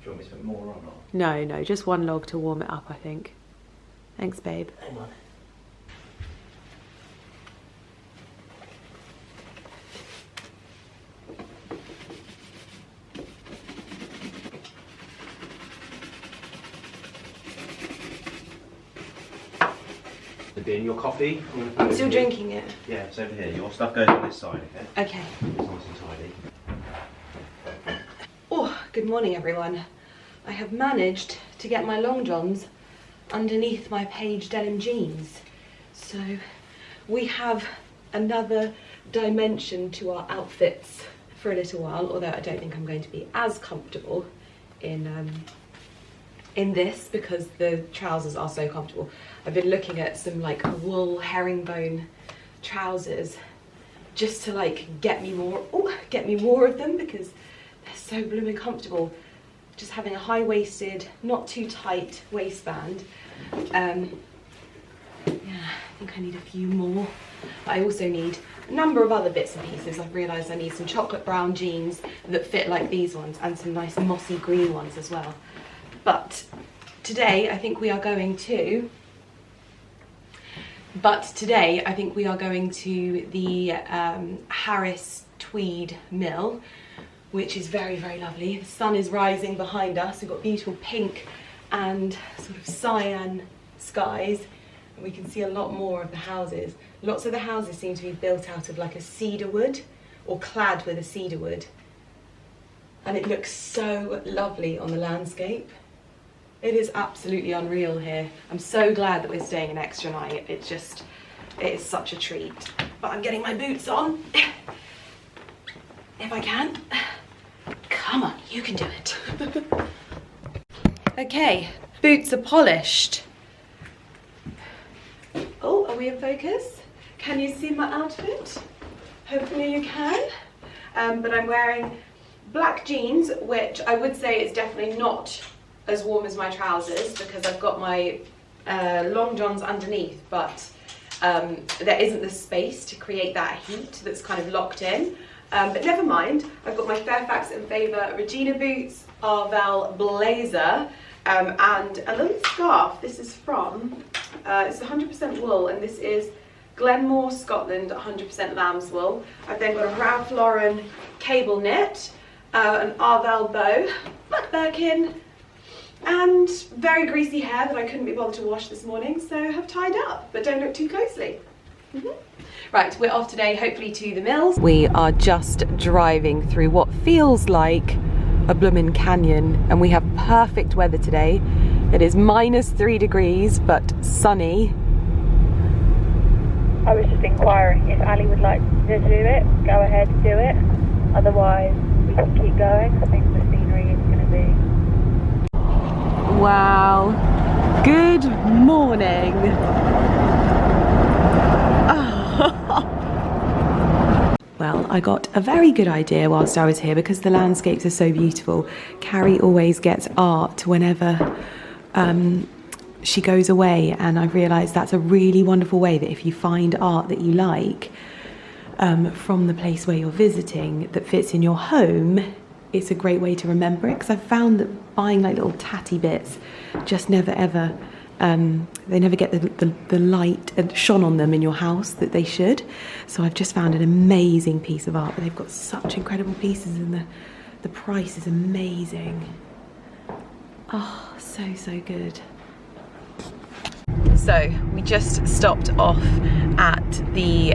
you want me to put more on or? No, no, just one log to warm it up, I think. Thanks, babe. Hang on. In your coffee. I'm still drinking it. Yeah, it's over here. Your stuff goes on this side, okay? Okay. It's nice and tidy. Oh, good morning, everyone. I have managed to get my long johns underneath my Paige denim jeans. So we have another dimension to our outfits for a little while, although I don't think I'm going to be as comfortable in this because the trousers are so comfortable. I've been looking at some like wool herringbone trousers just to like get me more of them because they're so blooming comfortable. Just having a high-waisted, not too tight waistband. Yeah, I think I need a few more. I also need a number of other bits and pieces. I've realised I need some chocolate brown jeans that fit like these ones and some nice mossy green ones as well. But today I think we are going to the Harris Tweed mill, which is very, very lovely. The sun is rising behind us. We've got beautiful pink and sort of cyan skies, and we can see a lot more of the houses. Lots of the houses seem to be built out of like a cedar wood or clad with a cedar wood, and it looks so lovely on the landscape. It is absolutely unreal here. I'm so glad that we're staying an extra night. It is such a treat. But I'm getting my boots on, if I can. Come on, you can do it. Okay, boots are polished. Oh, are we in focus? Can you see my outfit? Hopefully you can. But I'm wearing black jeans, which I would say is definitely not as warm as my trousers because I've got my long johns underneath, but there isn't the space to create that heat that's kind of locked in. But never mind, I've got my Fairfax and Favour Regina boots, Arval blazer, and a little scarf. This is from, it's 100% wool, and this is Glenmore, Scotland, 100% lamb's wool. I've then got a Ralph Lauren cable knit, an Arval bow, black birkin, and very greasy hair that I couldn't be bothered to wash this morning, so have tied up, but don't look too closely. Right, we're off today, hopefully to the mills. We are just driving through what feels like a Bloomin Canyon, and we have perfect weather today. It is -3 degrees, but sunny. I was just inquiring if Ali would like to do it, go ahead, do it. Otherwise, we can keep going. I think the scenery is going to be... Wow, good morning. Well, I got a very good idea whilst I was here because the landscapes are so beautiful. Carrie always gets art whenever she goes away, and I've realised that's a really wonderful way that if you find art that you like from the place where you're visiting that fits in your home, it's a great way to remember it, because I've found that buying like little tatty bits just never ever, they never get the light shone on them in your house that they should. So I've just found an amazing piece of art, but they've got such incredible pieces and the price is amazing. Oh, so good. So we just stopped off at the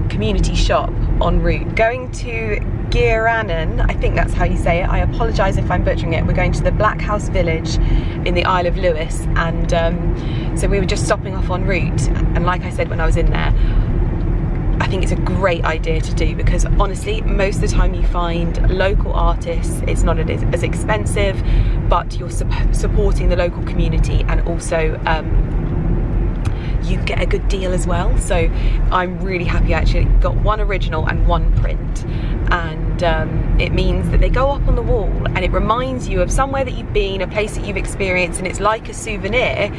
community shop en route, going to Ganon, I think that's how you say it. I apologise if I'm butchering it. We're going to the Black House Village in the Isle of Lewis, and so we were just stopping off en route, and like I said when I was in there, I think it's a great idea to do because honestly most of the time you find local artists, it's not as expensive, but you're supporting the local community, and also you get a good deal as well. So I'm really happy I actually got one original and one print, and it means that they go up on the wall and it reminds you of somewhere that you've been, a place that you've experienced, and it's like a souvenir,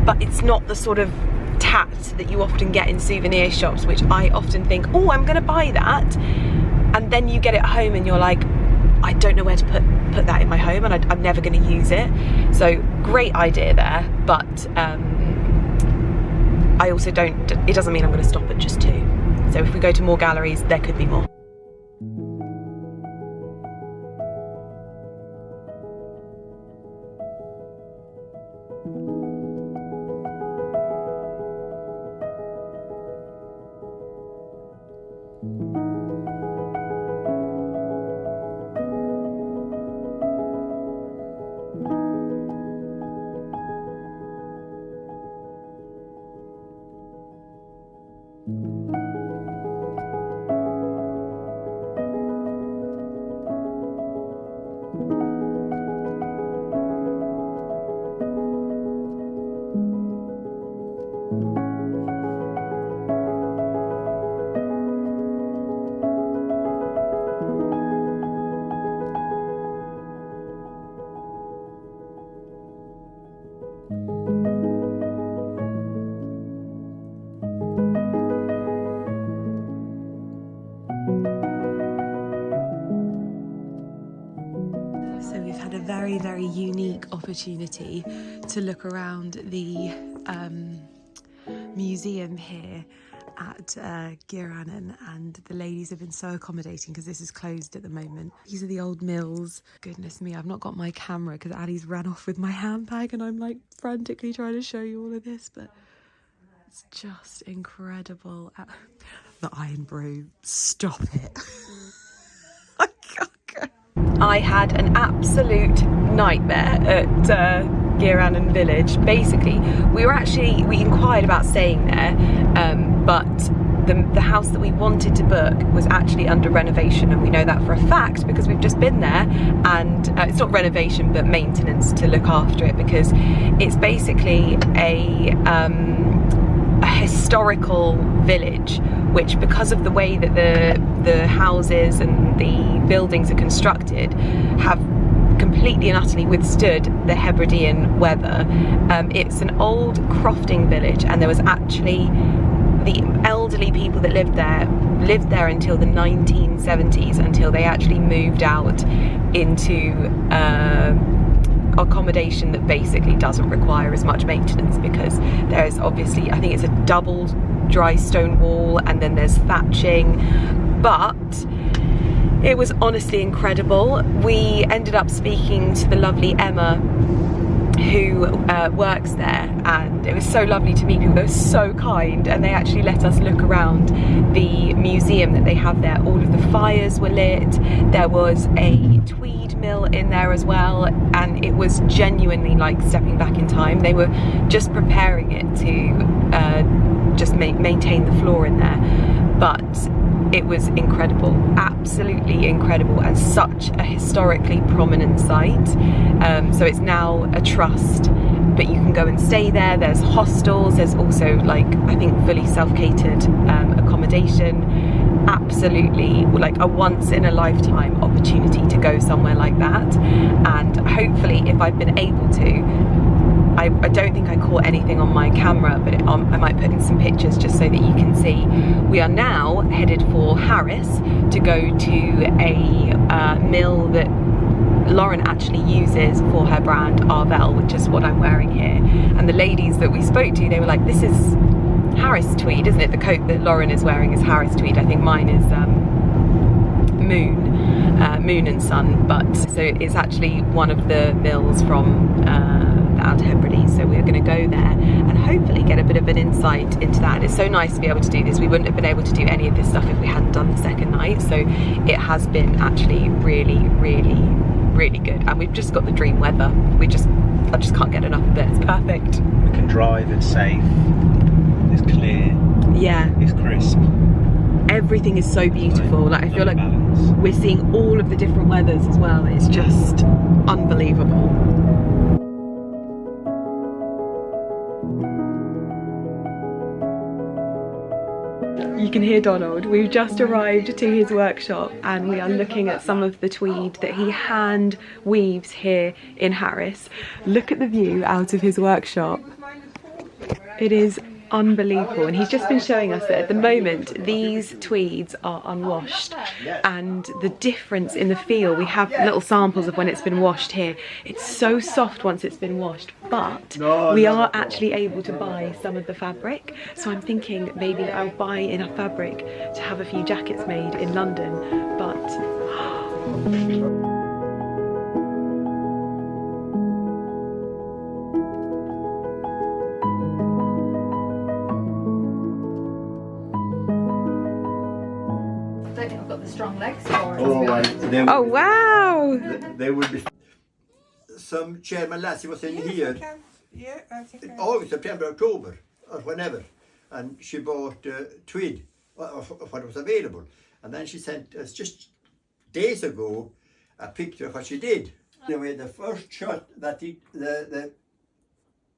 but it's not the sort of tat that you often get in souvenir shops, which I often think, oh, I'm gonna buy that, and then you get it home and you're like, I don't know where to put that in my home, and I'm never going to use it. So great idea there, but I also don't, it doesn't mean I'm going to stop at just 2. So if we go to more galleries, there could be more. Very unique opportunity to look around the museum here at Ganon, and the ladies have been so accommodating because this is closed at the moment. These are the old mills. Goodness me, I've not got my camera because Ali's ran off with my handbag and I'm like frantically trying to show you all of this, but it's just incredible. The Iron Brew, stop it. I had an absolute nightmare at Ganon Village. Basically, we inquired about staying there, but the house that we wanted to book was actually under renovation, and we know that for a fact because we've just been there, and it's not renovation but maintenance to look after it, because it's basically a historical village, which, because of the way that the houses and the buildings are constructed, have completely and utterly withstood the Hebridean weather. It's an old crofting village, and there was actually the elderly people that lived there until the 1970s, until they actually moved out into accommodation that basically doesn't require as much maintenance, because there's obviously, I think it's a double dry stone wall and then there's thatching, but it was honestly incredible. We ended up speaking to the lovely Emma who works there, and it was so lovely to meet people. They were so kind, and they actually let us look around the museum that they have there. All of the fires were lit, there was a Tweed mill in there as well, and it was genuinely like stepping back in time. They were just preparing it to just maintain the floor in there, but it was incredible, absolutely incredible, and such a historically prominent site. So it's now a trust, but you can go and stay there. There's hostels, there's also, like, I think fully self-catered accommodation. Absolutely like a once in a lifetime opportunity to go somewhere like that. And hopefully, if I've been able to, I don't think I caught anything on my camera, but I might put in some pictures just so that you can see. We are now headed for Harris to go to a mill that Lauren actually uses for her brand Arvel, which is what I'm wearing here. And the ladies that we spoke to, they were like, this is Harris Tweed, isn't it? The coat that Lauren is wearing is Harris Tweed. I think mine is Moon and Sun, but so it's actually one of the mills from the Outer Hebrides. So we're going to go there and hopefully get a bit of an insight into that. And it's so nice to be able to do this. We wouldn't have been able to do any of this stuff if we hadn't done the second night, so it has been actually really, really, really good. And we've just got the dream weather. I just can't get enough of it. It's perfect. We can drive, it's safe, it's clear, yeah, it's crisp. Everything is so beautiful. Like, I feel like balance. We're seeing all of the different weathers as well. It's just unbelievable. You can hear Donald. We've just arrived to his workshop and we are looking at some of the tweed that he hand weaves here in Harris. Look at the view out of his workshop. It is unbelievable, and he's just been showing us that at the moment these tweeds are unwashed, and the difference in the feel, we have little samples of when it's been washed here. It's so soft once it's been washed, but we are actually able to buy some of the fabric, so I'm thinking maybe I'll buy enough fabric to have a few jackets made in London. But strong legs for it. oh wow! There would be some chairman lassie was in here. Yeah, I think. August, September, October, or whenever, and she bought tweed, what was available, and then she sent us just days ago a picture of what she did. Anyway, the first shot that the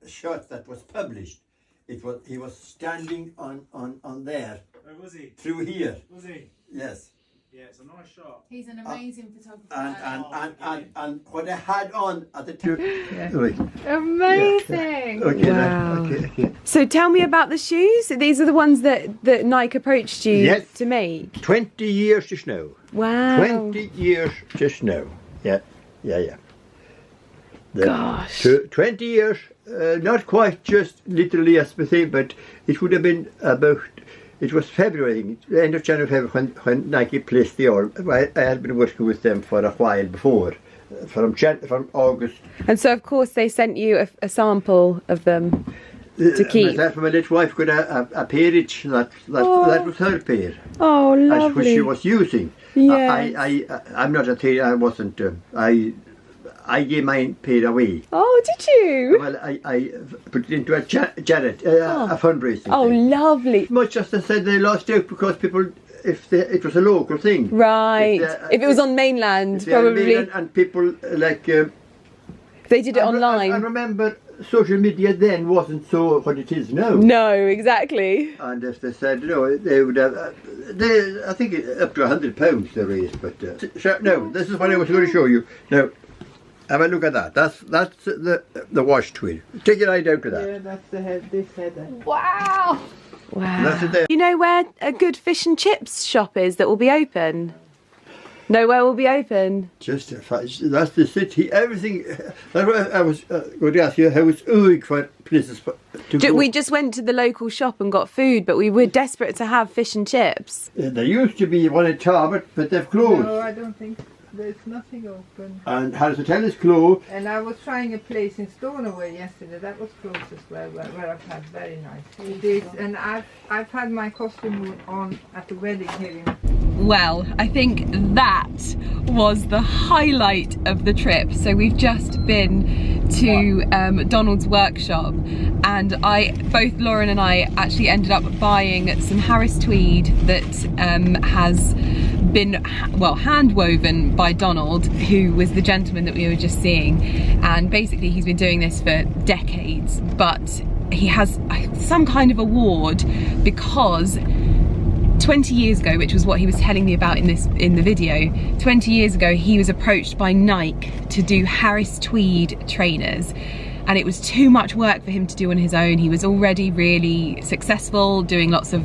shot that was published, he was standing on there. Oh, was he? Through here. Was he? Yes. Yeah, it's a nice shot. He's an amazing photographer. And what I had on at the time. Amazing. Okay, Wow. okay. So tell me about the shoes. These are the ones that Nike approached you to make. 20 years just now. Wow. 20 years just now. Yeah. Gosh. 20 years, not quite just literally as we say, but it would have been about. It was February, the end of January, February, when Nike placed the order. I had been working with them for a while before, from August. And so, of course, they sent you a sample of them to keep. Myself and my little wife got a pair each. That was her pair. Oh, lovely. Which she was using. Yes. I'm not a tailor. I wasn't. I gave mine paid away. Oh, did you? Well, I put it into a charity, a fundraising. Oh, thing. Lovely. Much as I said, they lost out because people, it was a local thing. Right. If it was on mainland, probably. Mainland and people like. They did it online. I remember social media then wasn't so what it is now. No, exactly. And as they said, they would have. I think up to £100 they raised, but no, this is what I was going to show you now. Have a look at that. That's the wash tweed. Take your eye down to that. Yeah, that's the head. This head. Wow. Wow. That's it there. You know where a good fish and chips shop is that will be open? Nowhere will be open. Just that's the city. Everything. That's what I was going to ask you. How was Uig for places to go? We just went to the local shop and got food, but we were desperate to have fish and chips. There used to be one in Tarbert, but they've closed. No, I don't think there's nothing open. And Harris Hotel is closed. And I was trying a place in Stornoway yesterday. That was closed as well, where I've had very nice. It is, and I've had my costume on at the wedding here in. Well, I think that was the highlight of the trip. So we've just been to Donald's workshop, and both Lauren and I actually ended up buying some Harris tweed that has been hand woven by Donald, who was the gentleman that we were just seeing, and basically he's been doing this for decades, but he has some kind of award because 20 years ago, which was what he was telling me about in the video, 20 years ago he was approached by Nike to do Harris tweed trainers, and it was too much work for him to do on his own. He was already really successful doing lots of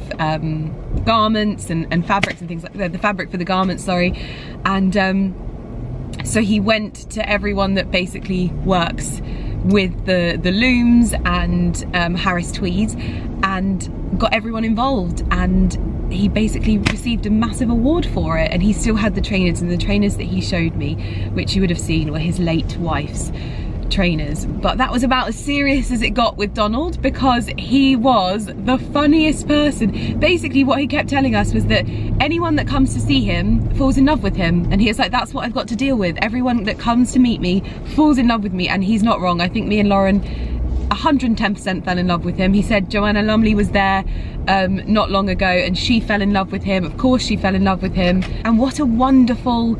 garments and fabrics and things like that, the fabric for the garments, sorry. And so he went to everyone that basically works with the looms and Harris tweeds and got everyone involved, and he basically received a massive award for it. And he still had the trainers, and the trainers that he showed me, which you would have seen, were his late wife's trainers. But that was about as serious as it got with Donald, because he was the funniest person. Basically what he kept telling us was that anyone that comes to see him falls in love with him, and he was like, that's what I've got to deal with. Everyone that comes to meet me falls in love with me, and he's not wrong. I think me and Lauren 110% fell in love with him. He said Joanna Lumley was there not long ago and she fell in love with him. Of course she fell in love with him. And what a wonderful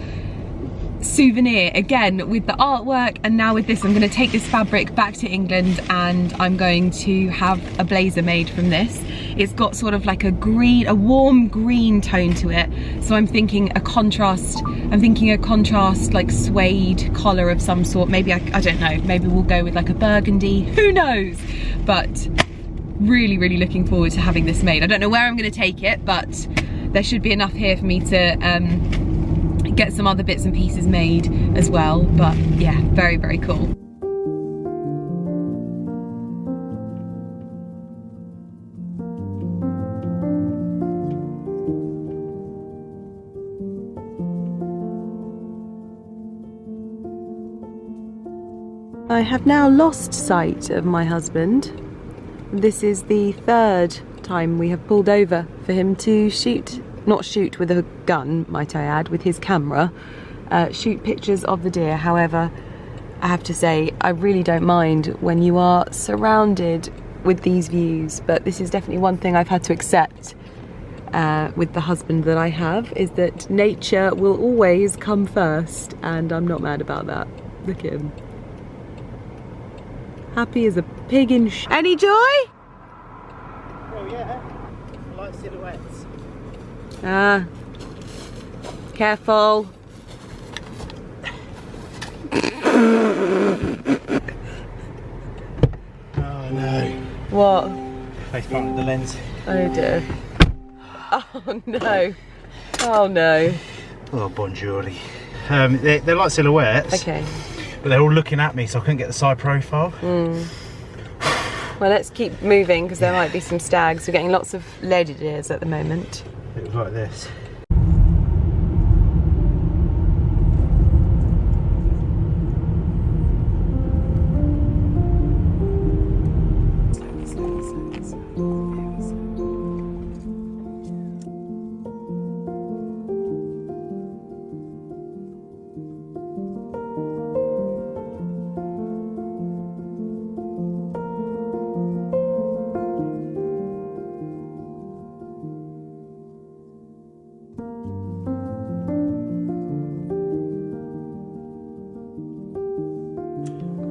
souvenir, again with the artwork, and now with this. I'm going to take this fabric back to England and I'm going to have a blazer made from this. It's got sort of like a warm green tone to it, so I'm thinking a contrast like suede collar of some sort. Maybe I don't know, maybe we'll go with like a burgundy, who knows. But really, really looking forward to having this made. I don't know where I'm going to take it, but there should be enough here for me to get some other bits and pieces made as well. But yeah, very, very cool. I have now lost sight of my husband. This is the third time we have pulled over for him to shoot, not shoot with a gun, might I add, with his camera, shoot pictures of the deer. However, I have to say, I really don't mind when you are surrounded with these views, but this is definitely one thing I've had to accept with the husband that I have, is that nature will always come first, and I'm not mad about that. Look at him. Happy as a pig in Any joy? Well, yeah. I like silhouettes. Ah. Careful. Oh no. What? Face planted the lens. Oh dear. Oh no. Oh no. Oh, bonjour. They're like silhouettes. Okay. But they're all looking at me, so I couldn't get the side profile. Well, let's keep moving because there might be some stags. We're getting lots of lady deers at the moment. It was like this.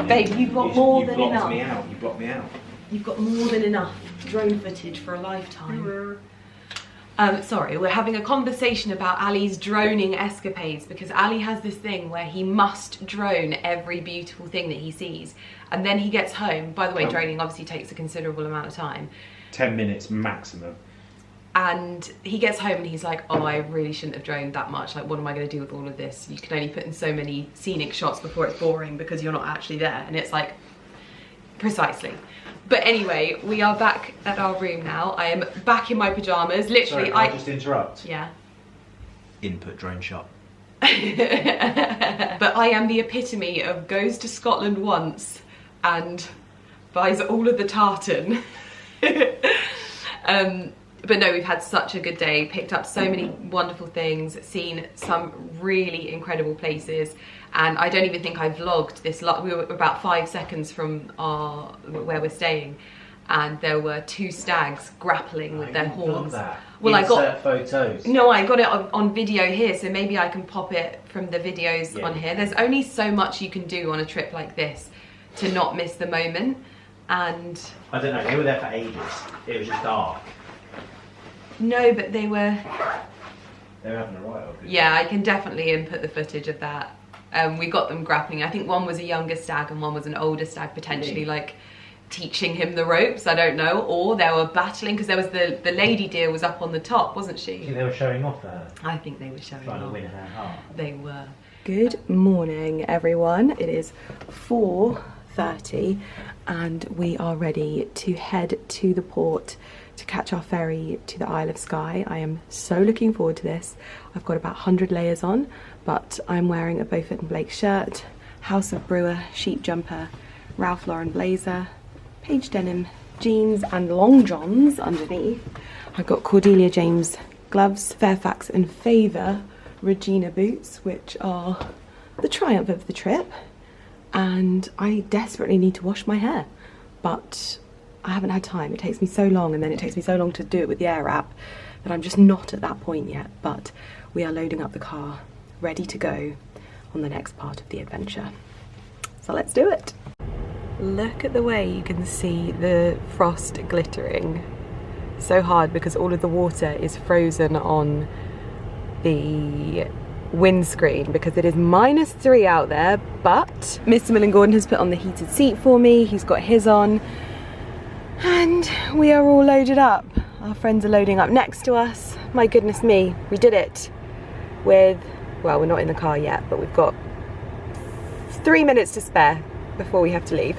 Babe, you've got more than blocked enough. me out. You blocked me out. You've got more than enough drone footage for a lifetime. Sorry, we're having a conversation about Ali's droning escapades because Ali has this thing where he must drone every beautiful thing that he sees. And then he gets home. By the way, droning obviously takes a considerable amount of time. 10 minutes maximum. And he gets home and he's like, oh, I really shouldn't have droned that much. Like, what am I going to do with all of this? You can only put in so many scenic shots before it's boring because you're not actually there. And it's like, precisely. But anyway, we are back at our room now. I am back in my pajamas. Literally, Sorry, can I just interrupt? Yeah. Input drone shot. But I am the epitome of goes to Scotland once and buys all of the tartan. But no, we've had such a good day, picked up so many wonderful things, seen some really incredible places, and I don't even think I vlogged this lot. We were about 5 seconds from where we're staying, and there were 2 stags grappling with their horns. Well, I got photos. No, I got it on video here, so maybe I can pop it from the videos on here. There's only so much you can do on a trip like this to not miss the moment, and I don't know, they were there for ages. It was just dark. no, but they were having a right old good yeah, I can definitely input the footage of that. We got them grappling. I think one was a younger stag and one was an older stag, potentially like teaching him the ropes, I don't know, or they were battling because there was the lady deer was up on the top, wasn't she? I think they were showing off her. I think they were showing Trying off. to win her heart. They were. Good morning, everyone. It is 4:30 and we are ready to head to the port to catch our ferry to the Isle of Skye. I am so looking forward to this. I've got about 100 layers on, but I'm wearing a Beaufort and Blake shirt, House of Brewer sheep jumper, Ralph Lauren blazer, Paige denim jeans and long johns underneath. I've got Cordelia James gloves, Fairfax and Favour Regina boots, which are the triumph of the trip, and I desperately need to wash my hair, but I haven't had time. It takes me so long, and then it takes me so long to do it with the air wrap that I'm just not at that point yet. But we are loading up the car, ready to go on the next part of the adventure. So let's do it. Look at the way you can see the frost glittering. So hard because all of the water is frozen on the windscreen because it is -3 out there, but Mr. Millen Gordon has put on the heated seat for me. He's got his on. And we are all loaded up. Our friends are loading up next to us. My goodness me, we did it with, well, we're not in the car yet, but we've got 3 minutes to spare before we have to leave.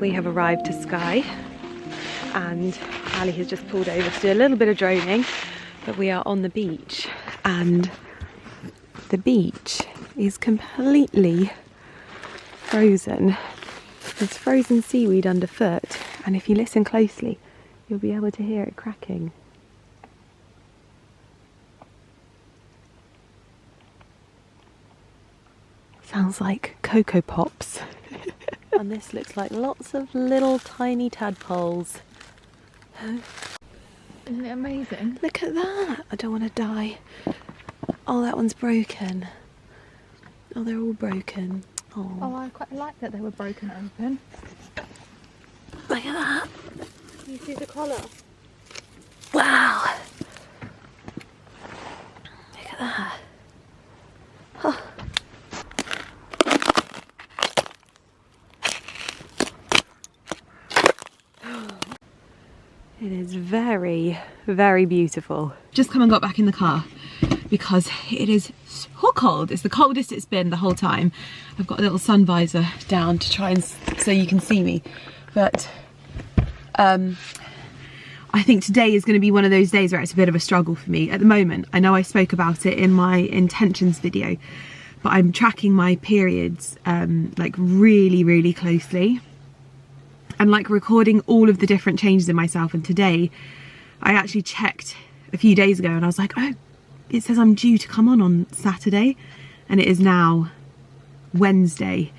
We have arrived to SKYE and Ali has just pulled over to do a little bit of droning, but we are on the beach and the beach is completely frozen. There's frozen seaweed underfoot, and if you listen closely you'll be able to hear it cracking. Sounds like Cocoa Pops. And this looks like lots of little tiny tadpoles. Isn't it amazing? Look at that! I don't want to die. Oh, that one's broken. Oh, they're all broken. Oh, I quite like that they were broken open. Look at that! Can you see the colour? Wow! Look at that! Oh. It is very, very beautiful. Just come and got back in the car because it is so cold. It's the coldest it's been the whole time. I've got a little sun visor down to try and so you can see me. But I think today is going to be one of those days where it's a bit of a struggle for me. At the moment, I know I spoke about it in my intentions video, but I'm tracking my periods like really, really closely. And like recording all of the different changes in myself. And today I actually checked a few days ago and I was like, oh, it says I'm due to come on Saturday, and it is now Wednesday.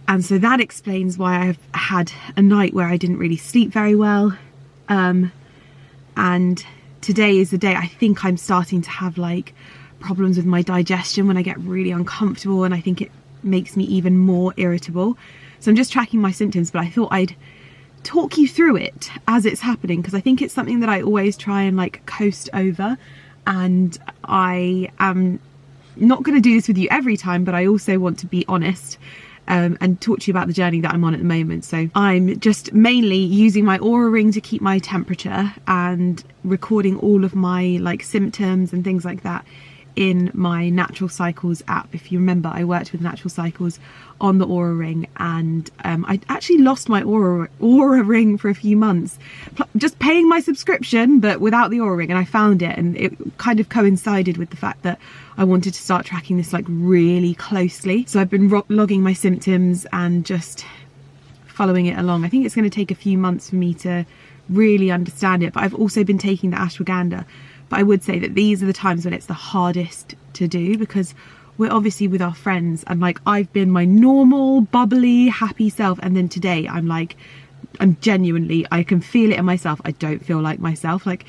And so that explains why I've had a night where I didn't really sleep very well. And today is the day I think I'm starting to have like problems with my digestion when I get really uncomfortable, and I think it makes me even more irritable. So I'm just tracking my symptoms, but I thought I'd talk you through it as it's happening, because I think it's something that I always try and like coast over, and I am not going to do this with you every time, but I also want to be honest and talk to you about the journey that I'm on at the moment. So I'm just mainly using my Aura ring to keep my temperature and recording all of my like symptoms and things like that in my Natural Cycles app. If you remember, I worked with Natural Cycles on the Aura ring, and I actually lost my Aura ring for a few months, just paying my subscription but without the Aura ring, and I found it, and it kind of coincided with the fact that I wanted to start tracking this like really closely. So I've been logging my symptoms and just following it along. I think it's going to take a few months for me to really understand it, but I've also been taking the ashwagandha. But I would say that these are the times when it's the hardest to do, because we're obviously with our friends, and like I've been my normal, bubbly, happy self, and then today I'm like, I'm genuinely, I can feel it in myself, I don't feel like myself. Like,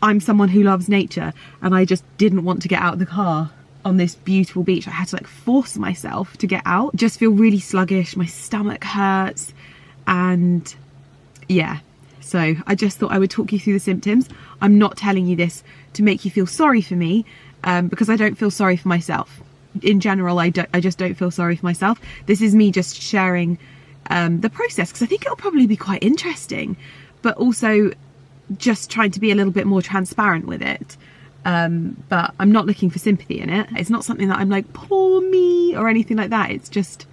I'm someone who loves nature, and I just didn't want to get out of the car on this beautiful beach. I had to like force myself to get out. Just feel really sluggish, my stomach hurts, and yeah. So I just thought I would talk you through the symptoms. I'm not telling you this to make you feel sorry for me, because I don't feel sorry for myself. In general, I just don't feel sorry for myself. This is me just sharing the process, because I think it'll probably be quite interesting, but also just trying to be a little bit more transparent with it. But I'm not looking for sympathy in it. It's not something that I'm like, poor me, or anything like that. It's just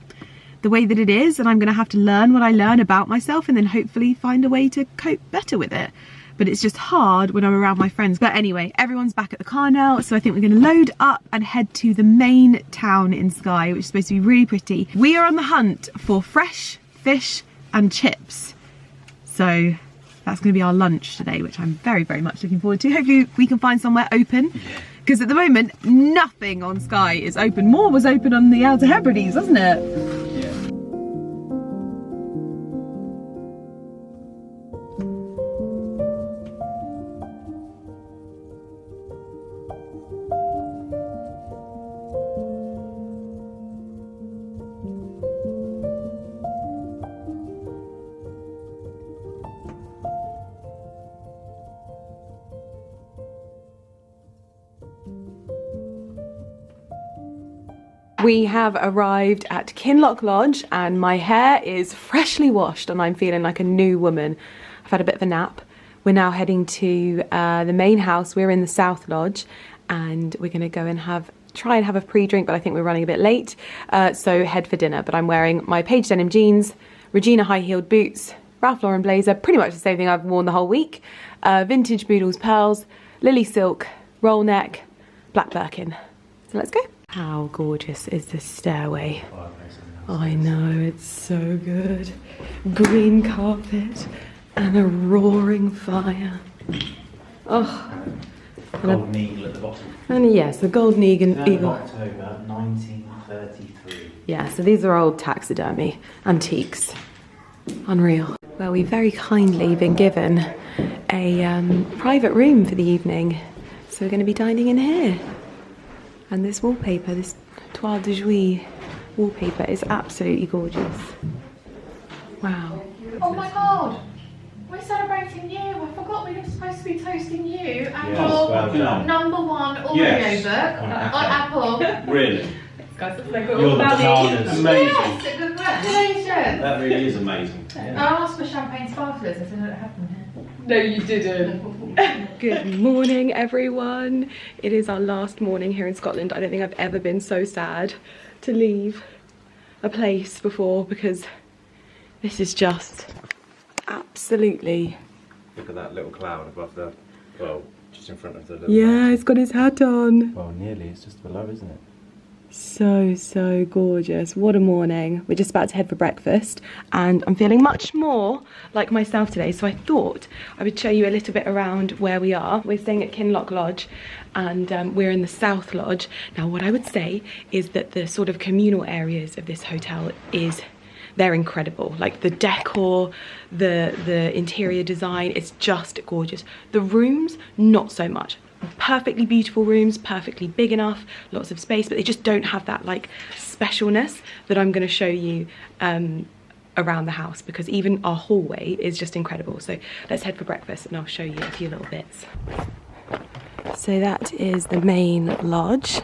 the way that it is, and I'm going to have to learn what I learn about myself, and then hopefully find a way to cope better with it. But it's just hard when I'm around my friends. But anyway, everyone's back at the car now, so I think we're going to load up and head to the main town in SKYE, which is supposed to be really pretty. We are on the hunt for fresh fish and chips, so That's going to be our lunch today, which I'm very, very much looking forward to. Hopefully we can find somewhere open, because at the moment, nothing on SKYE is open. More was open on the Outer Hebrides, wasn't it? We have arrived at Pinlock Lodge and my hair is freshly washed and I'm feeling like a new woman. I've had a bit of a nap. We're now heading to the main house. We're in the South Lodge and we're going to go and try and have a pre-drink, but I think we're running a bit late. So head for dinner. But I'm wearing my Paige denim jeans, Regina high-heeled boots, Ralph Lauren blazer, pretty much the same thing I've worn the whole week. Vintage Boodles pearls, Lily silk, roll neck, black Birkin. So let's go. How gorgeous is this stairway? I know, it's so good. Green carpet and a roaring fire. Oh. Golden eagle at the bottom. And yes, the golden eagle. October 1933. Yeah, so these are old taxidermy, antiques. Unreal. Well, we've very kindly been given a private room for the evening. So we're going to be dining in here. And this wallpaper, this Toile de Jouy wallpaper is absolutely gorgeous. Wow. Oh my god! We're celebrating you. I forgot we were supposed to be toasting you and Yes, your well done. #1 audio Yes. book on Apple. Really? Guys, it's like You're the bananas. Amazing. Yes, congratulations! That really is amazing. I asked for champagne sparklers. I said I don't have them here. No, you didn't. Good morning, everyone. It is our last morning here in Scotland. I don't think I've ever been so sad to leave a place before, because this is just absolutely... Look at that little cloud above the, well, just in front of the little... Yeah, he's got his hat on. Well, nearly. It's just below, isn't it? So gorgeous. What a morning. We're just about to head for breakfast and I'm feeling much more like myself today, so I thought I would show you a little bit around where we are. We're staying at Pinlock Lodge and we're in the South Lodge. Now what I would say is that the sort of communal areas of this hotel they're incredible. Like the decor, the interior design, it's just gorgeous. The rooms, not so much. Perfectly beautiful rooms, perfectly big enough, lots of space, but they just don't have that like specialness that I'm going to show you around the house, because even our hallway is just incredible. So let's head for breakfast and I'll show you a few little bits. So that is the main lodge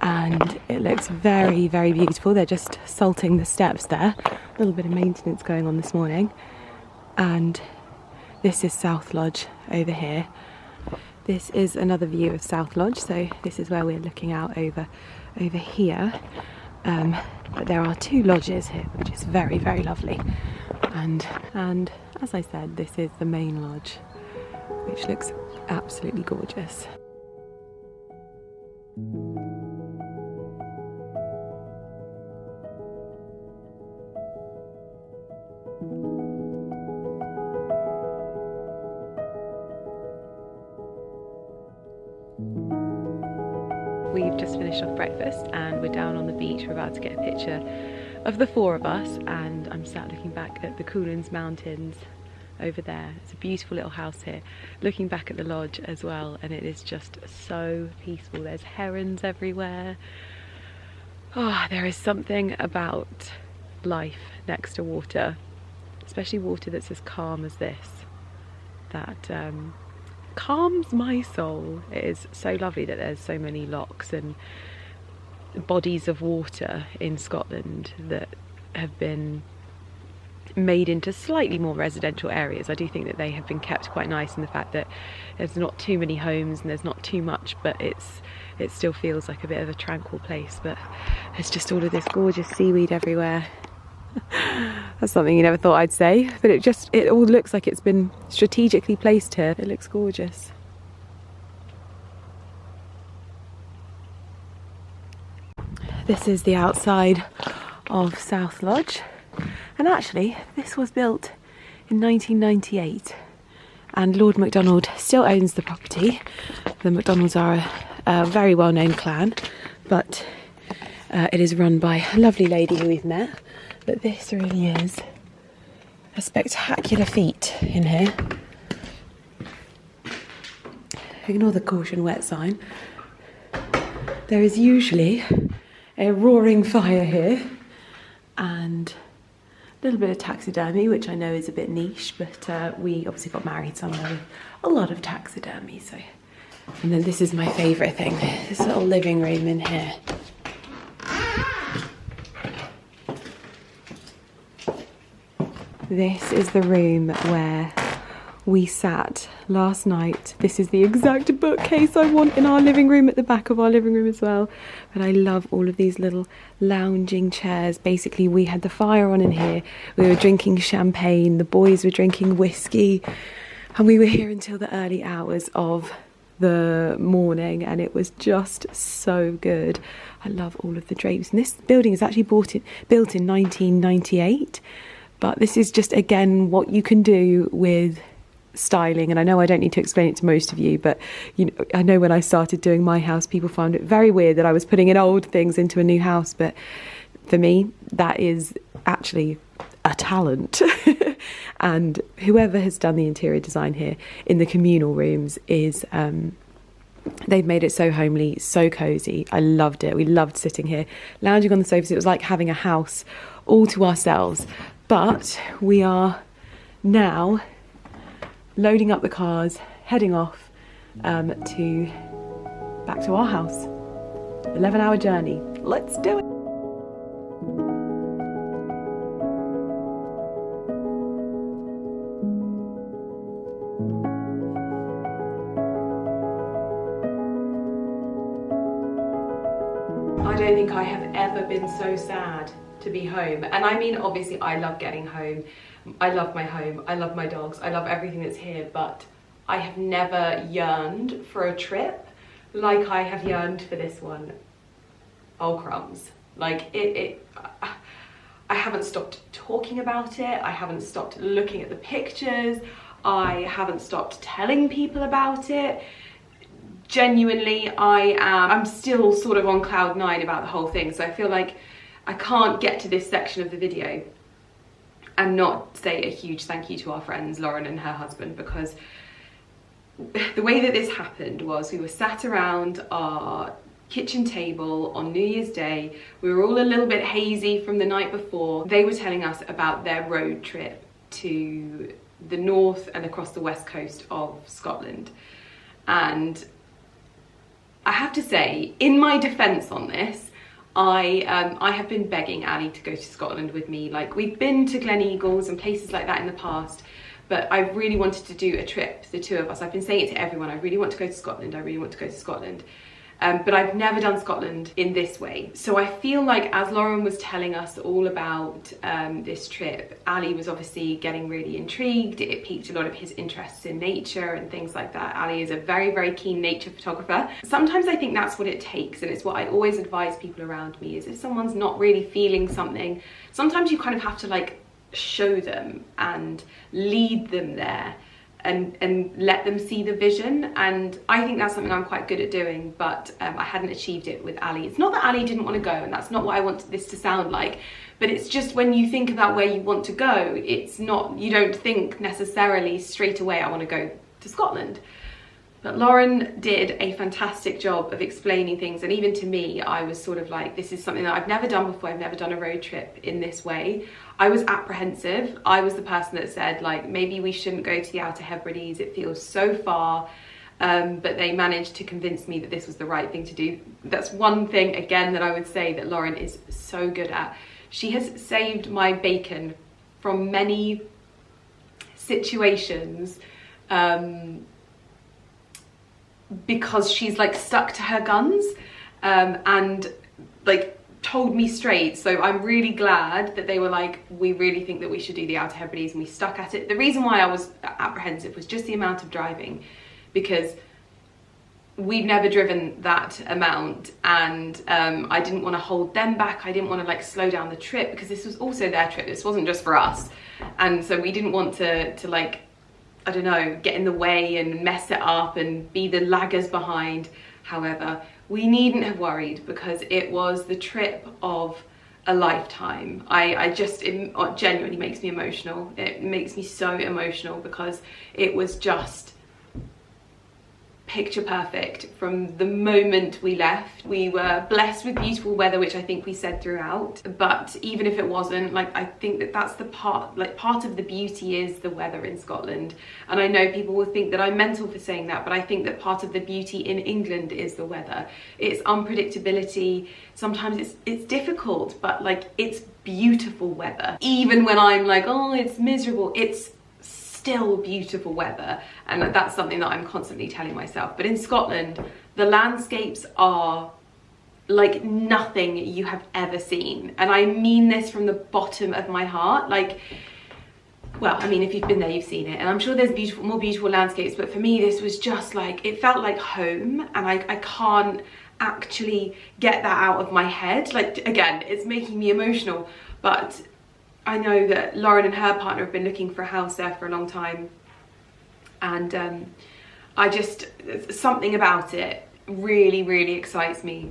and it looks very beautiful. They're just salting the steps there. A little bit of maintenance going on this morning. And this is South Lodge over here. This is another view of South Lodge, so this is where we're looking out over here. But there are two lodges here, which is very lovely. And as I said, this is the main lodge, which looks absolutely gorgeous. We've just finished off breakfast and we're down on the beach. We're about to get a picture of the four of us and I'm sat looking back at the Coolins Mountains over there. It's a beautiful little house here, looking back at the lodge as well, and it is just so peaceful. There's herons everywhere. Oh, there is something about life next to water, especially water that's as calm as this, that calms my soul. It is so lovely that there's so many lochs and bodies of water in Scotland that have been made into slightly more residential areas. I do think that they have been kept quite nice in the fact that there's not too many homes and there's not too much, but it still feels like a bit of a tranquil place. But there's just all of this gorgeous seaweed everywhere. That's something you never thought I'd say, but it all looks like it's been strategically placed here. It looks gorgeous. This is the outside of South Lodge, and actually this was built in 1998, and Lord MacDonald still owns the property. The MacDonalds are a very well-known clan, but it is run by a lovely lady who we've met. But this really is a spectacular feat in here. Ignore the caution wet sign. There is usually a roaring fire here and a little bit of taxidermy, which I know is a bit niche, but we obviously got married somewhere with a lot of taxidermy. So, and then this is my favourite thing, this little living room in here. This is the room where we sat last night. This is the exact bookcase I want in our living room, at the back of our living room as well. But I love all of these little lounging chairs. Basically, we had the fire on in here. We were drinking champagne. The boys were drinking whiskey. And we were here until the early hours of the morning. And it was just so good. I love all of the drapes. And this building is actually built in 1998. But this is just, again, what you can do with styling. And I know I don't need to explain it to most of you, but you know, I know when I started doing my house, people found it very weird that I was putting in old things into a new house, but for me that is actually a talent. And whoever has done the interior design here in the communal rooms is they've made it so homely, so cozy. I loved it. We loved sitting here lounging on the sofas. It was like having a house all to ourselves. But we are now loading up the cars, heading off back to our house. 11-hour journey. Let's do it. I don't think I have ever been so sad to be home. And I mean, obviously I love getting home. I love my home, I love my dogs, I love everything that's here, but I have never yearned for a trip like I have yearned for this one. Oh crumbs. Like I haven't stopped talking about it, I haven't stopped looking at the pictures, I haven't stopped telling people about it. Genuinely, I'm still sort of on cloud 9 about the whole thing, so I feel like I can't get to this section of the video and not say a huge thank you to our friends Lauren and her husband, because the way that this happened was we were sat around our kitchen table on New Year's Day. We were all a little bit hazy from the night before. They were telling us about their road trip to the north and across the west coast of Scotland. And I have to say, in my defence on this, I have been begging Ali to go to Scotland with me. Like, we've been to Glen Eagles and places like that in the past, but I really wanted to do a trip, the two of us. I've been saying it to everyone, I really want to go to Scotland, I really want to go to Scotland. But I've never done Scotland in this way. So I feel like, as Lauren was telling us all about this trip, Ali was obviously getting really intrigued. It piqued a lot of his interests in nature and things like that. Ali is a very, very keen nature photographer. Sometimes I think that's what it takes, and it's what I always advise people around me, is if someone's not really feeling something, sometimes you kind of have to like show them and lead them there. And let them see the vision, and I think that's something I'm quite good at doing, but I hadn't achieved it with Ali. It's not that Ali didn't want to go, and that's not what I want this to sound like, but it's just when you think about where you want to go, it's not, you don't think necessarily straight away, I want to go to Scotland. But Lauren did a fantastic job of explaining things, and even to me, I was sort of like, this is something that I've never done before. I've never done a road trip in this way. I was apprehensive. I was the person that said, like, maybe we shouldn't go to the Outer Hebrides, it feels so far, but they managed to convince me that this was the right thing to do. That's one thing, again, that I would say that Lauren is so good at. She has saved my bacon from many situations, because she's like stuck to her guns and like told me straight. So I'm really glad that they were like, we really think that we should do the Outer Hebrides, and we stuck at it. The reason why I was apprehensive was just the amount of driving, because we've never driven that amount, and I didn't want to hold them back. I didn't want to like slow down the trip, because this was also their trip. This wasn't just for us, and so we didn't want to like I don't know, get in the way and mess it up and be the laggers behind. However, we needn't have worried because it was the trip of a lifetime. It genuinely makes me emotional. It makes me so emotional because it was just picture perfect from the moment we left. We were blessed with beautiful weather, which I think we said throughout, but even if it wasn't, like, I think that that's the part of the beauty is the weather in Scotland. And I know people will think that I'm mental for saying that, but I think that part of the beauty in England is the weather. It's unpredictability. Sometimes it's difficult, but like, it's beautiful weather. Even when I'm like, oh, it's miserable, it's still beautiful weather, and that's something that I'm constantly telling myself. But in Scotland, the landscapes are like nothing you have ever seen, and I mean this from the bottom of my heart. Like, well, I mean, if you've been there, you've seen it, and I'm sure there's more beautiful landscapes, but for me, this was just like, it felt like home, and I can't actually get that out of my head. Like, again, it's making me emotional, but I know that Lauren and her partner have been looking for a house there for a long time, and something about it really excites me,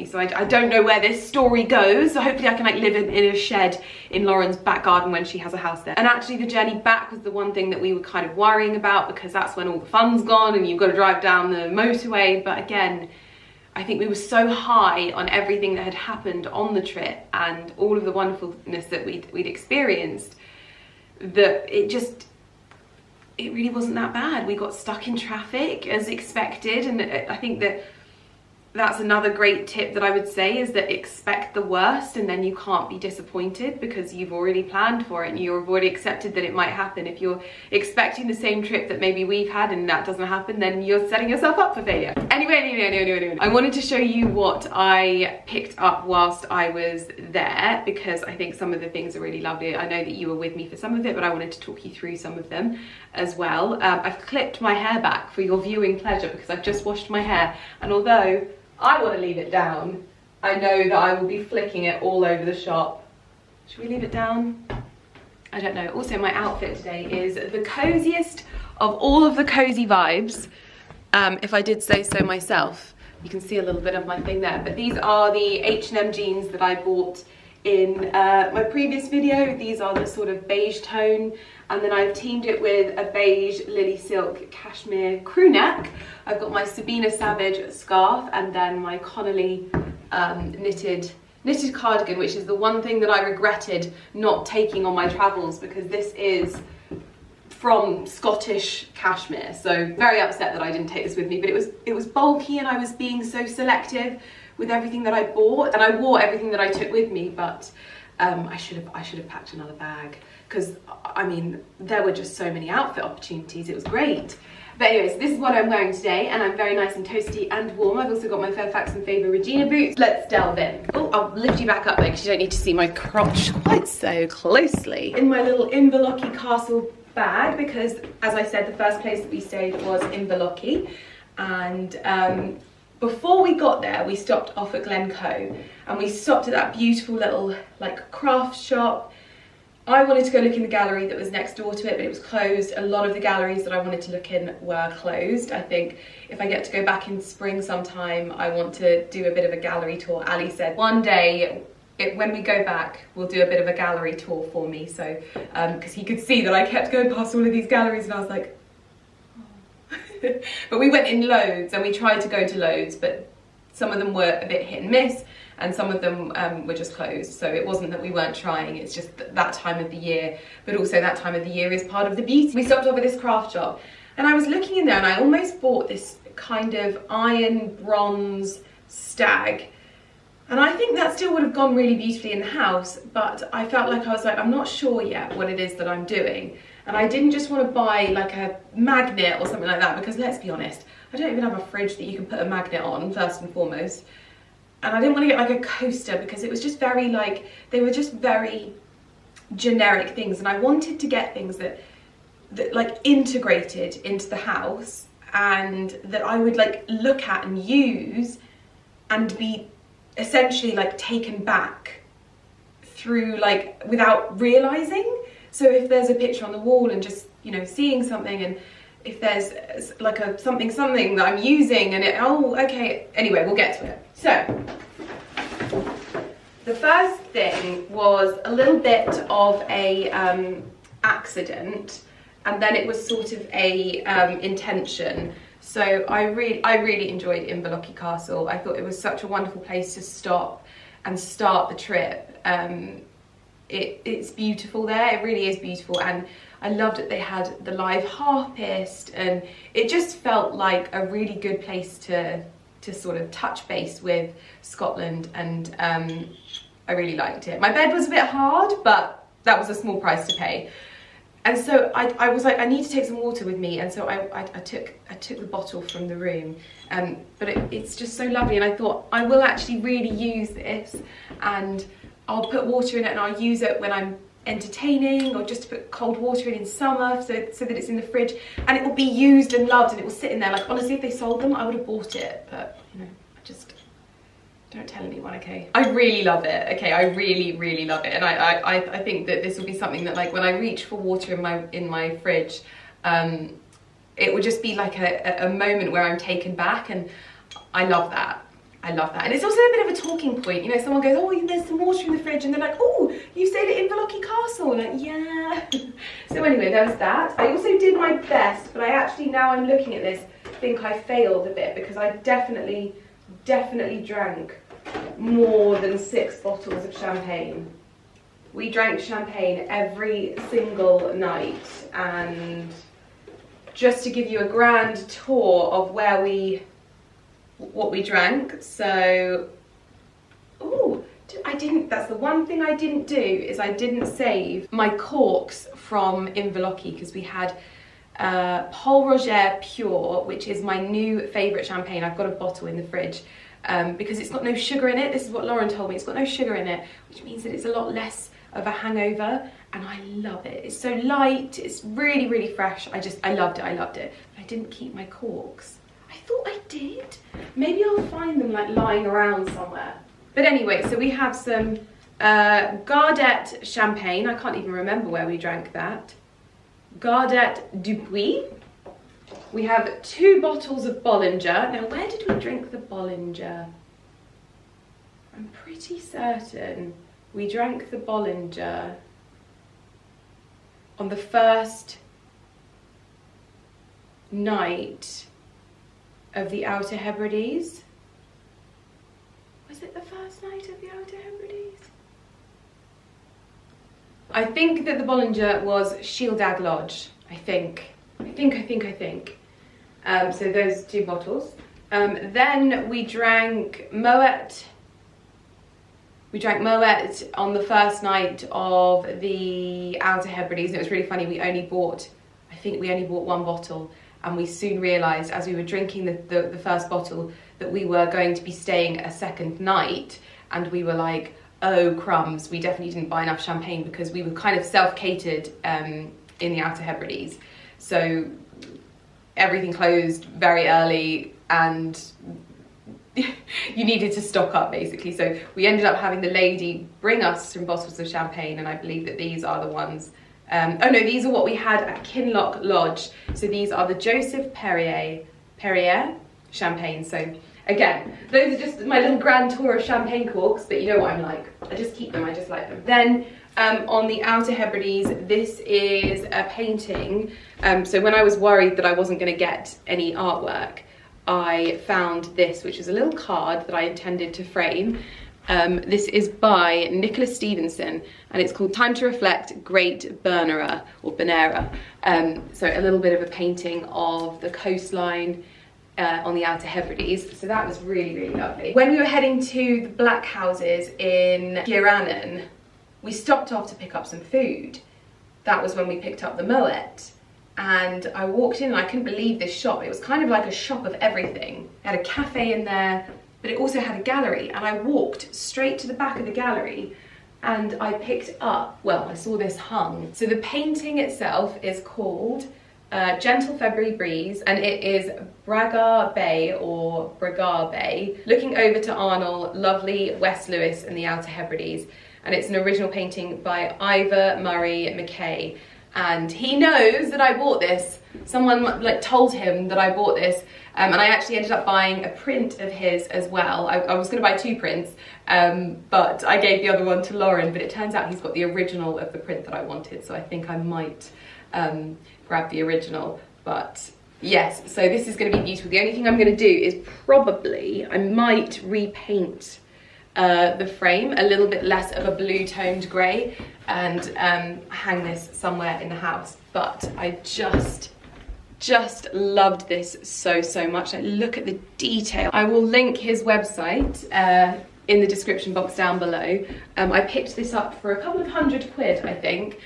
So I don't know where this story goes, so hopefully I can like live in a shed in Lauren's back garden when she has a house there. And actually the journey back was the one thing that we were kind of worrying about, because that's when all the fun's gone and you've got to drive down the motorway. But again, I think we were so high on everything that had happened on the trip and all of the wonderfulness that we'd experienced, that it really wasn't that bad. We got stuck in traffic as expected, and I think that's another great tip that I would say, is that expect the worst and then you can't be disappointed because you've already planned for it and you've already accepted that it might happen. If you're expecting the same trip that maybe we've had and that doesn't happen, then you're setting yourself up for failure. Anyway, I wanted to show you what I picked up whilst I was there, because I think some of the things are really lovely. I know that you were with me for some of it, but I wanted to talk you through some of them as well. I've clipped my hair back for your viewing pleasure because I've just washed my hair, and although I want to leave it down, I know that I will be flicking it all over the shop. Should we leave it down? I don't know. Also, my outfit today is the coziest of all of the cozy vibes, if I did say so myself. You can see a little bit of my thing there, but these are the H&M jeans that I bought in my previous video. These are the sort of beige tone, and then I've teamed it with a beige lily silk cashmere crew neck. I've got my Sabina Savage scarf, and then my Connolly knitted cardigan, which is the one thing that I regretted not taking on my travels, because this is from Scottish cashmere. So very upset that I didn't take this with me, but it was bulky and I was being so selective with everything that I bought, and I wore everything that I took with me, but I should have packed another bag, because I mean, there were just so many outfit opportunities. It was great. But anyways, this is what I'm wearing today, and I'm very nice and toasty and warm. I've also got my Fairfax and Favour Regina boots. Let's delve in. Oh, I'll lift you back up though, because you don't need to see my crotch quite so closely. In my little Inverlochy Castle bag, because as I said, the first place that we stayed was Inverlochy, and before we got there, we stopped off at Glen Co, and we stopped at that beautiful little like craft shop. I wanted to go look in the gallery that was next door to it, but it was closed. A lot of the galleries that I wanted to look in were closed. I think if I get to go back in spring sometime, I want to do a bit of a gallery tour. Ali said one day, when we go back, we'll do a bit of a gallery tour for me. So, because he could see that I kept going past all of these galleries, and I was like, oh. But we went in loads, and we tried to go to loads, but some of them were a bit hit and miss, and some of them were just closed. So it wasn't that we weren't trying, it's just that time of the year, but also that time of the year is part of the beauty. We stopped off at this craft shop, and I was looking in there, and I almost bought this kind of iron bronze stag, and I think that still would have gone really beautifully in the house, but I felt like I was like, I'm not sure yet what it is that I'm doing. And I didn't just want to buy like a magnet or something like that, because let's be honest, I don't even have a fridge that you can put a magnet on, first and foremost. And I didn't want to get like a coaster, because it was just very like, they were just very generic things, and I wanted to get things that like integrated into the house, and that I would like look at and use and be essentially like taken back through, like, without realising. So if there's a picture on the wall and just, you know, seeing something, and if there's like a something that I'm using and oh, okay, anyway, we'll get to it. So, the first thing was a little bit of a accident, and then it was sort of a intention. So I really enjoyed Inverlochy Castle. I thought it was such a wonderful place to stop and start the trip. It's beautiful there, it really is beautiful, and I loved that they had the live harpist, and it just felt like a really good place to sort of touch base with Scotland, and I really liked it. My bed was a bit hard, but that was a small price to pay. And so I was like, I need to take some water with me, and so I took the bottle from the room. But it's just so lovely, and I thought I will actually really use this, and I'll put water in it and I'll use it when I'm entertaining, or just to put cold water in summer so that it's in the fridge, and it will be used and loved, and it will sit in there. Like, honestly, if they sold them, I would have bought it, but you know, I just don't tell anyone, okay? I really love it, okay? I really love it, and I think that this will be something that, like, when I reach for water in my fridge, it would just be like a moment where I'm taken back, and I love that. I love that. And it's also a bit of a talking point. You know, someone goes, oh, there's some water in the fridge, and they're like, oh, you stayed at Inverlochy Castle. And like, yeah. So anyway, there was that. I also did my best, but I actually, now I'm looking at this, think I failed a bit, because I definitely drank more than 6 bottles of champagne. We drank champagne every single night, and just to give you a grand tour of what we drank. So, oh, that's the one thing I didn't do, is I didn't save my corks from Inverlochy, because we had Paul Roger Pure, which is my new favourite champagne. I've got a bottle in the fridge because it's got no sugar in it. This is what Lauren told me, it's got no sugar in it, which means that it's a lot less of a hangover, and I love it. It's so light, it's really fresh. I loved it. But I didn't keep my corks. I thought I did. Maybe I'll find them, like, lying around somewhere. But anyway, so we have some Gardet champagne. I can't even remember where we drank that. Gardet du Puy. We have 2 bottles of Bollinger. Now, where did we drink the Bollinger? I'm pretty certain we drank the Bollinger on the first night of the Outer Hebrides. Was it the first night of the Outer Hebrides? I think that the Bollinger was Shieldag Lodge, I think. So those 2 bottles. Then we drank Moet. We drank Moet on the first night of the Outer Hebrides, and it was really funny. I think we only bought 1 bottle. And we soon realised, as we were drinking the first bottle, that we were going to be staying a second night, and we were like, oh crumbs, we definitely didn't buy enough champagne, because we were kind of self-catered in the Outer Hebrides. So everything closed very early, and you needed to stock up, basically. So we ended up having the lady bring us some bottles of champagne, and I believe that these are the ones. Oh no, these are what we had at Pinlock Lodge. So these are the Joseph Perrier champagne. So again, those are just my little grand tour of champagne corks, but you know what I'm like. I just keep them, I just like them. Then on the Outer Hebrides, this is a painting. So when I was worried that I wasn't going to get any artwork, I found this, which is a little card that I intended to frame. This is by Nicholas Stevenson, and it's called Time to Reflect, Great Bernera, or Bernera. So a little bit of a painting of the coastline on the Outer Hebrides. So that was really lovely. When we were heading to the Black Houses in Girannen, we stopped off to pick up some food. That was when we picked up the Moet. And I walked in and I couldn't believe this shop. It was kind of like a shop of everything. It had a cafe in there, but it also had a gallery, and I walked straight to the back of the gallery and I picked up, well, I saw this hung. So the painting itself is called Gentle February Breeze, and it is Bragar Bay, looking over to Arnall, lovely West Lewis and the Outer Hebrides. and it's an original painting by Ivor Murray McKay. And he knows that I bought this. Someone like told him that I bought this, and I actually ended up buying a print of his as well. I was going to buy 2 prints, but I gave the other one to Lauren, but it turns out he's got the original of the print that I wanted, so I think I might grab the original. But yes, so this is going to be beautiful. The only thing I'm going to do is probably, I might repaint the frame a little bit less of a blue toned grey and hang this somewhere in the house. But I just loved this so much. Like, look at the detail. I will link his website in the description box down below. I picked this up for a couple of £100, I think,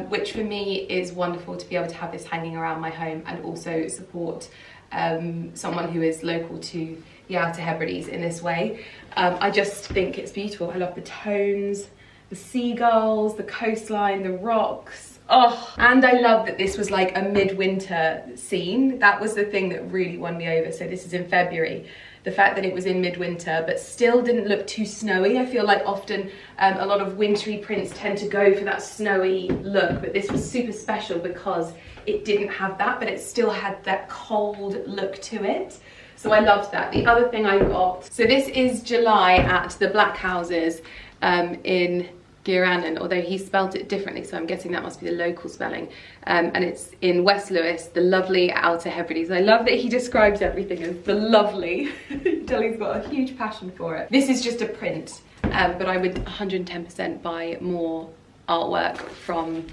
which for me is wonderful to be able to have this hanging around my home and also support someone who is local to the Outer Hebrides in this way. I just think it's beautiful. I love the tones, the seagulls, the coastline, the rocks. Oh, and I love that this was like a midwinter scene. That was the thing that really won me over. So this is in February. The fact that it was in midwinter but still didn't look too snowy. I feel like often a lot of wintry prints tend to go for that snowy look, but this was super special because it didn't have that, but it still had that cold look to it. So I loved that. The other thing I got, so this is July at the Black Houses in Ganon, although he spelt it differently, so I'm guessing that must be the local spelling. And it's in West Lewis, the lovely Outer Hebrides. I love that he describes everything as the lovely. You can tell he's got a huge passion for it. This is just a print, but I would 110% buy more artwork from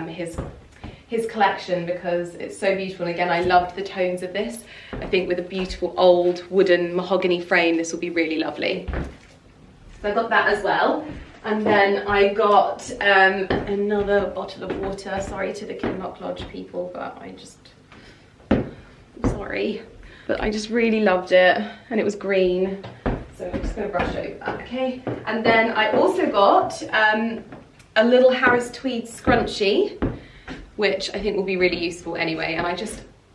his collection because it's so beautiful. And again, I loved the tones of this. I think with a beautiful old wooden mahogany frame, this will be really lovely. So I got that as well. And then I got another bottle of water. Sorry to the Pinlock Lodge people, but I'm sorry. But I just really loved it, and it was green. So I'm just gonna brush over that, okay? And then I also got a little Harris Tweed scrunchie, which I think will be really useful anyway. And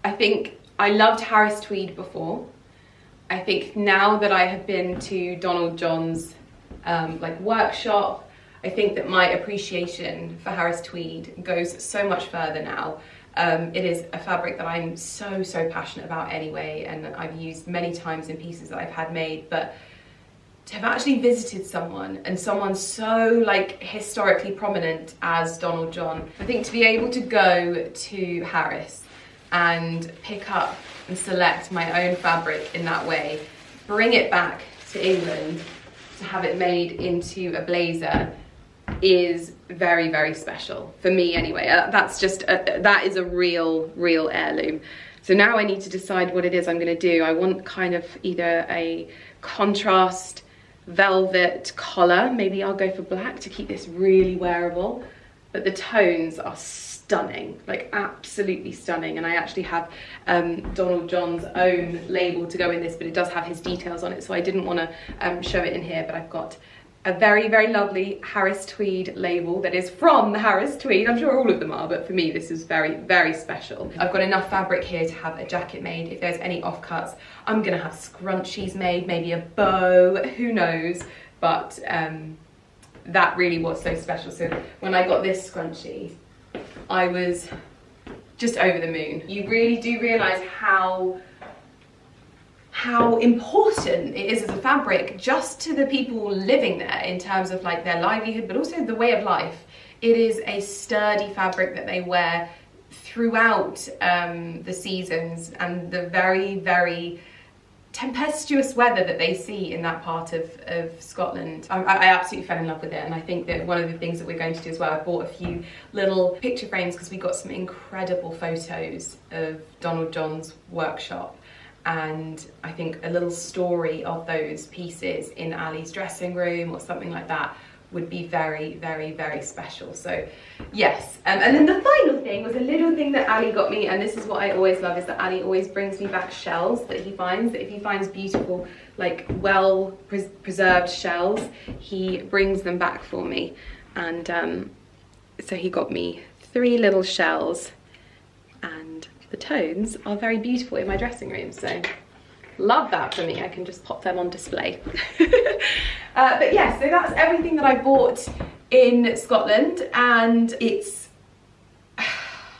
I think I loved Harris Tweed before. I think now that I have been to Donald John's like workshop, I think that my appreciation for Harris Tweed goes so much further now. It is a fabric that I'm so passionate about anyway, and I've used many times in pieces that I've had made, but to have actually visited someone, and someone so like historically prominent as Donald John, I think to be able to go to Harris and pick up and select my own fabric in that way, bring it back to England to have it made into a blazer is very special for me anyway. That's just that is a real heirloom. So now I need to decide what it is I'm going to do. I want kind of either a contrast velvet collar, maybe I'll go for black to keep this really wearable, but the tones are stunning, like absolutely stunning. And I actually have Donald John's own label to go in this, but it does have his details on it, so I didn't want to show it in here, but I've got a very lovely Harris Tweed label that is from the Harris Tweed. I'm sure all of them are, but for me this is very special. I've got enough fabric here to have a jacket made. If there's any offcuts, I'm gonna have scrunchies made, maybe a bow, who knows, but that really was so special. So when I got this scrunchie, I was just over the moon. You really do realise how important it is as a fabric just to the people living there in terms of like their livelihood, but also the way of life. It is a sturdy fabric that they wear throughout the seasons and the very tempestuous weather that they see in that part of Scotland. I absolutely fell in love with it, and I think that one of the things that we're going to do as well, I bought a few little picture frames because we got some incredible photos of Donald John's workshop, and I think a little story of those pieces in Ali's dressing room or something like that would be very special. So yes, and then the final thing was a little thing that Ali got me, and this is what I always love, is that Ali always brings me back shells that he finds, that if he finds beautiful, like well preserved shells, he brings them back for me. And so he got me 3 little shells, and the tones are very beautiful in my dressing room, so love that for me. I can just pop them on display. But yeah, so that's everything that I bought in Scotland, and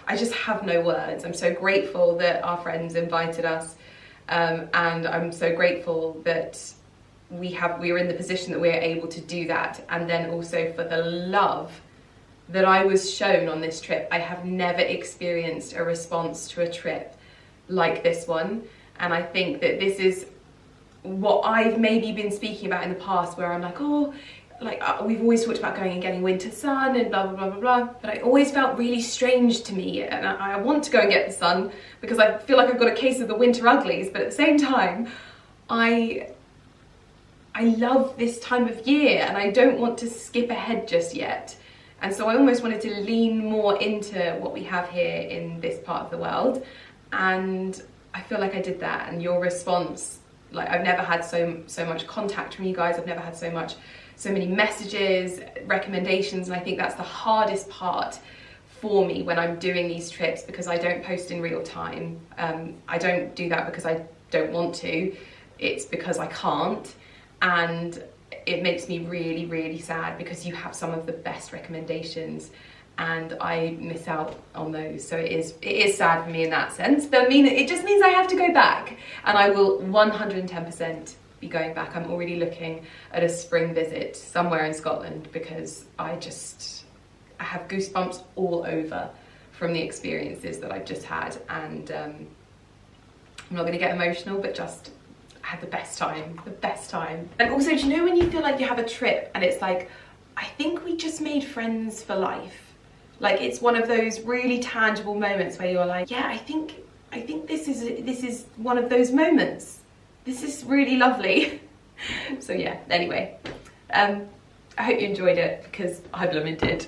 I just have no words. I'm so grateful that our friends invited us, and I'm so grateful that we're in the position that we're able to do that, and then also for the love that I was shown on this trip. I have never experienced a response to a trip like this one, and I think that this is what I've maybe been speaking about in the past, where I'm like, oh, we've always talked about going and getting winter sun and blah, blah, blah, blah, blah, but it always felt really strange to me, and I want to go and get the sun because I feel like I've got a case of the winter uglies, but at the same time, I love this time of year and I don't want to skip ahead just yet. And so I almost wanted to lean more into what we have here in this part of the world, and I feel like I did that. And your response, like, I've never had so much contact from you guys, I've never had so many messages, recommendations, and I think that's the hardest part for me when I'm doing these trips, because I don't post in real time. I don't do that because I don't want to, it's because I can't, and it makes me really, really sad because you have some of the best recommendations and I miss out on those. So it is sad for me in that sense. But it just means I have to go back, and I will 110% be going back. I'm already looking at a spring visit somewhere in Scotland because I have goosebumps all over from the experiences that I've just had, and I'm not going to get emotional, but just I had the best time. And also, do you know when you feel like you have a trip and it's like, I think we just made friends for life? Like, it's one of those really tangible moments where you're like, yeah, I think this is one of those moments. This is really lovely. So yeah, anyway, I hope you enjoyed it because I bloomin' did.